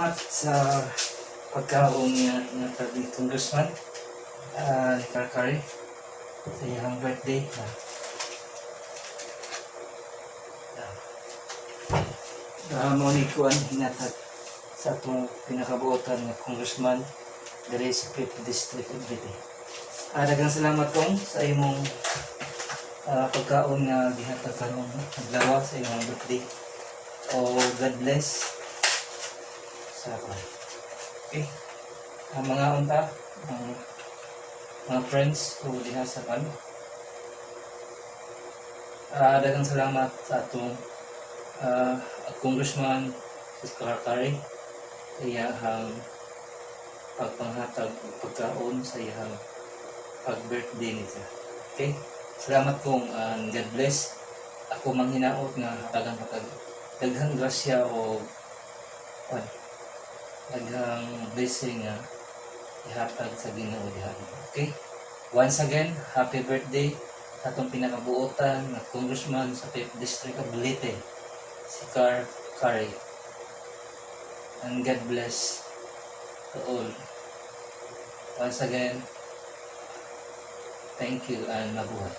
salamat sa pagkaon niya ng Congressman ni Karkari sa iyang birthday. Mo ni kuan hinatag sa atong pinakabuotan nga Congressman diri sa 5th District of Leyte. Daghang salamat kong sa imong pagkaon nga gihatag karong adlaw sa imong birthday. God bless sa ako. Okay. Mga unta, mga friends ko diha sa kan. Daghang salamat sa atong Congressman Karkari sa iyang pagpanghatag pagkaon sa iyang pag-birthday nito. Okay? Salamat kong God bless. Ako manghinaot nga hatagan daghang grasya o daghang blessing nga ihatag sa Ginoo diha. Okay? Once again, happy birthday sa atong pinakabuotan na Congressman sa 5th District of Leyte, si Karkari. And God bless to all. Once again, thank you and mabuhay.